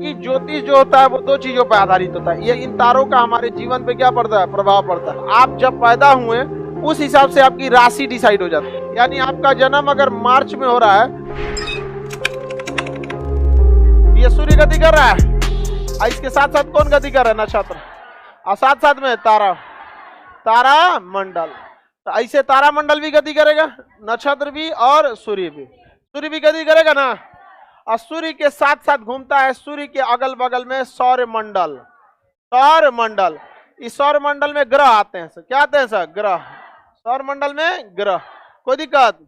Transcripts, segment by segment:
हालांकि ज्योतिष जो होता है वो दो चीजों पर आधारित होता है। ये इन तारों का हमारे जीवन पे क्या पड़ता है, प्रभाव पड़ता है। आप जब पैदा हुए उस हिसाब से आपकी राशि डिसाइड हो जाती है। यानी आपका जन्म अगर मार्च में हो रहा है, ये सूर्य गति कर रहा है, और इसके साथ साथ कौन गति कर रहा है, नक्षत्र, और साथ साथ में तारा मंडल। तो ऐसे तारा मंडल भी गति करेगा, नक्षत्र भी और सूर्य भी गति करेगा ना। और सूर्य के साथ साथ घूमता है सूर्य के अगल बगल में सौर मंडल। इस सौर मंडल में ग्रह आते हैं सर। क्या आते हैं सर? ग्रह। सौर मंडल में ग्रह, कोई दिक्कत?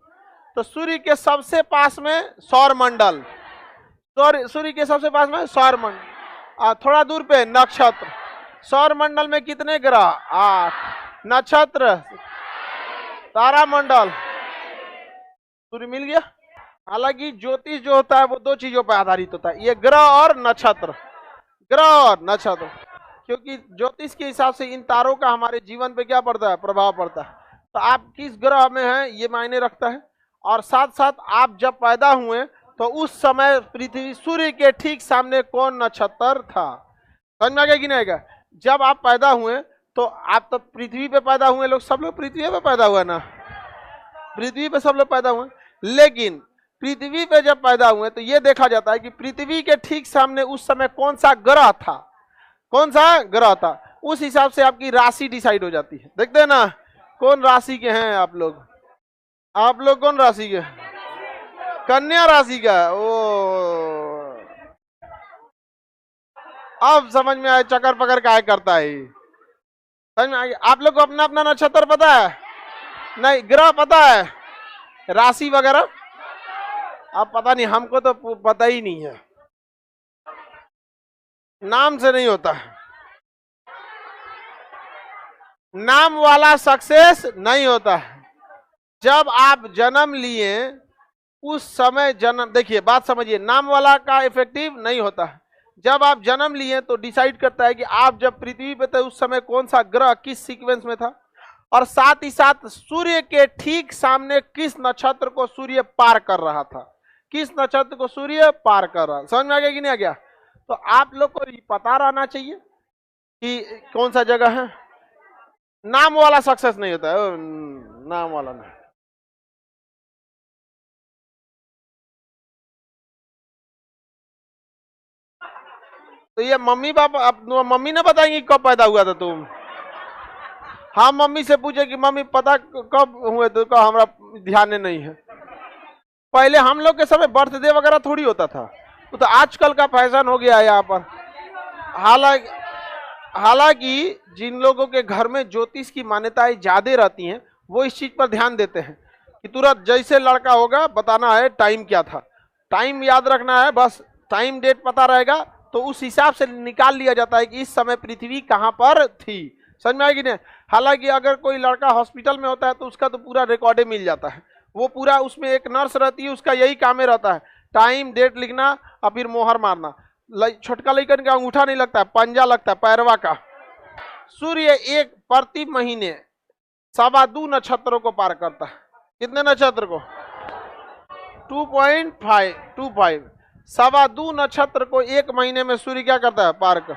तो सूर्य के सबसे पास में सौर मंडल, सूर्य के सबसे पास में सौर मंडल, थोड़ा दूर पे नक्षत्र। सौर मंडल में कितने ग्रह? 8। नक्षत्र, तारामंडल, सूर्य मिल गया। हालांकि ज्योतिष जो होता है वो दो चीजों पर आधारित होता है, ये ग्रह और नक्षत्र, क्योंकि ज्योतिष के हिसाब से इन तारों का हमारे जीवन पे क्या पड़ता है, प्रभाव पड़ता है। तो आप किस ग्रह में हैं ये मायने रखता है। और साथ साथ आप जब पैदा हुए तो उस समय पृथ्वी, सूर्य के ठीक सामने कौन नक्षत्र था। समझ में आ गया कि नहीं आएगा? जब आप पैदा हुए तो आप तो पृथ्वी पे पैदा हुए, लोग सब लोग पृथ्वी पे पैदा हुए ना, पृथ्वी पे सब लोग पैदा हुए। लेकिन पृथ्वी पे जब पैदा हुए तो ये देखा जाता है कि पृथ्वी के ठीक सामने उस समय कौन सा ग्रह था, उस हिसाब से आपकी राशि डिसाइड हो जाती है। देखते हैं ना कौन राशि के हैं आप लोग कौन राशि के? कन्या राशि का। ओ, अब समझ में आया चक्कर पकड़ काय करता है। समझ में आ गया? आप लोग को अपना अपना नक्षत्र पता है? नहीं, ग्रह पता है, राशि वगैरह अब पता नहीं, हमको तो पता ही नहीं है, नाम से नहीं होता, नाम वाला सक्सेस नहीं होता है। जब आप जन्म लिए उस समय जन्म, देखिए बात समझिए, नाम वाला का इफेक्टिव नहीं होता है। जब आप जन्म लिए तो डिसाइड करता है कि आप जब पृथ्वी पे थे उस समय कौन सा ग्रह किस सीक्वेंस में था, और साथ ही साथ सूर्य के ठीक सामने किस नक्षत्र को सूर्य पार कर रहा था, समझ में आ गया कि नहीं आ गया? तो आप लोग को पता रहना चाहिए कि कौन सा जगह है। नाम वाला सक्सेस नहीं होता है, नाम वाला नहीं। तो ये मम्मी पापा, मम्मी ने बताएंगी कब पैदा हुआ था तुम? हाँ, मम्मी से पूछे कि मम्मी पता कब हुए तो कहा हमरा ध्यान नहीं है। पहले हम लोग के समय बर्थडे वगैरह थोड़ी होता था, तो आजकल का फैशन हो गया है यहाँ पर। हालांकि जिन लोगों के घर में ज्योतिष की मान्यताएं ज्यादा रहती हैं वो इस चीज पर ध्यान देते हैं कि तुरंत जैसे लड़का होगा बताना है टाइम क्या था, टाइम याद रखना है, बस टाइम डेट पता रहेगा तो उस हिसाब से निकाल लिया जाता है कि इस समय पृथ्वी कहाँ पर थी। समझ में आएगी नहीं? हालांकि अगर कोई लड़का हॉस्पिटल में होता है तो उसका तो पूरा रिकॉर्डे मिल जाता है, वो पूरा, उसमें एक नर्स रहती है, उसका यही काम में रहता है टाइम डेट लिखना और फिर मोहर मारना। छोटका लड़कन का अंगूठा नहीं लगता है, पंजा लगता है पैरवा का। सूर्य एक प्रति महीने 2.25 नक्षत्रों को पार करता है। कितने नक्षत्र को? 2.25 2.25 नक्षत्र को एक महीने में सूर्य क्या करता है? पार कर।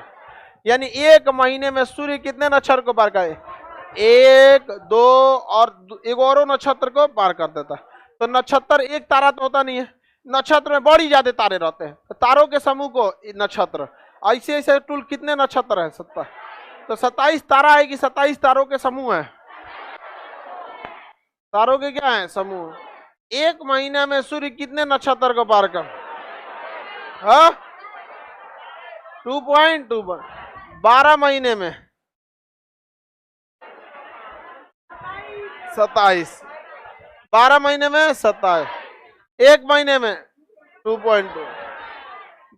यानी एक महीने में सूर्य कितने नक्षत्र को पार करे? 1, 2 और एक और नक्षत्र को पार कर देता है। तो नक्षत्र एक तारा तो होता नहीं है, नक्षत्र में बड़ी ज्यादा तारे रहते हैं, तो तारों के समूह को नक्षत्र। ऐसे ऐसे टूल कितने नक्षत्र है? 27। तो 27 तारा है कि 27 तारों के समूह है? तारों के क्या है? समूह। एक महीने में सूर्य कितने नक्षत्र को पार कर? 2.2। 12 महीने में 27, 12 महीने में 27, एक महीने में 2.2।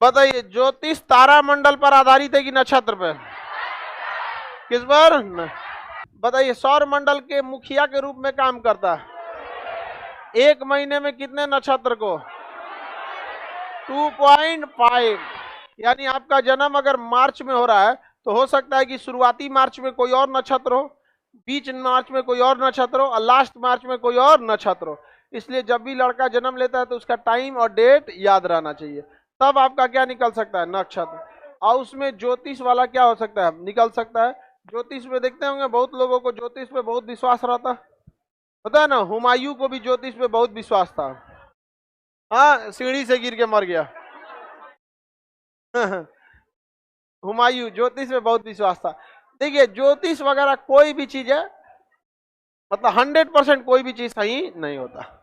बताइए ज्योतिष तारा मंडल पर आधारित है कि नक्षत्र पर? किस पर? बताइए सौर मंडल के मुखिया के रूप में काम करता है। एक महीने में कितने नक्षत्र को? 2.5। यानी आपका जन्म अगर मार्च में हो रहा है तो हो सकता है कि शुरुआती मार्च में कोई और नक्षत्र हो, बीच मार्च में कोई और नक्षत्र हो और लास्ट मार्च में कोई और नक्षत्र हो। इसलिए जब भी लड़का जन्म लेता है तो उसका टाइम और डेट याद रहना चाहिए, तब आपका क्या निकल सकता है, नक्षत्र। और उसमें ज्योतिष वाला क्या हो सकता है, निकल सकता है। ज्योतिष में देखते होंगे बहुत लोगों को ज्योतिष पे बहुत विश्वास रहता है, पता है ना, हुमायूं को भी ज्योतिष पे बहुत विश्वास था। हाँ, सीढ़ी से गिर के मर गया। हुमायूं ज्योतिष में बहुत विश्वास था। देखिए ज्योतिष वगैरह कोई भी चीज है, मतलब 100% कोई भी चीज सही नहीं होता।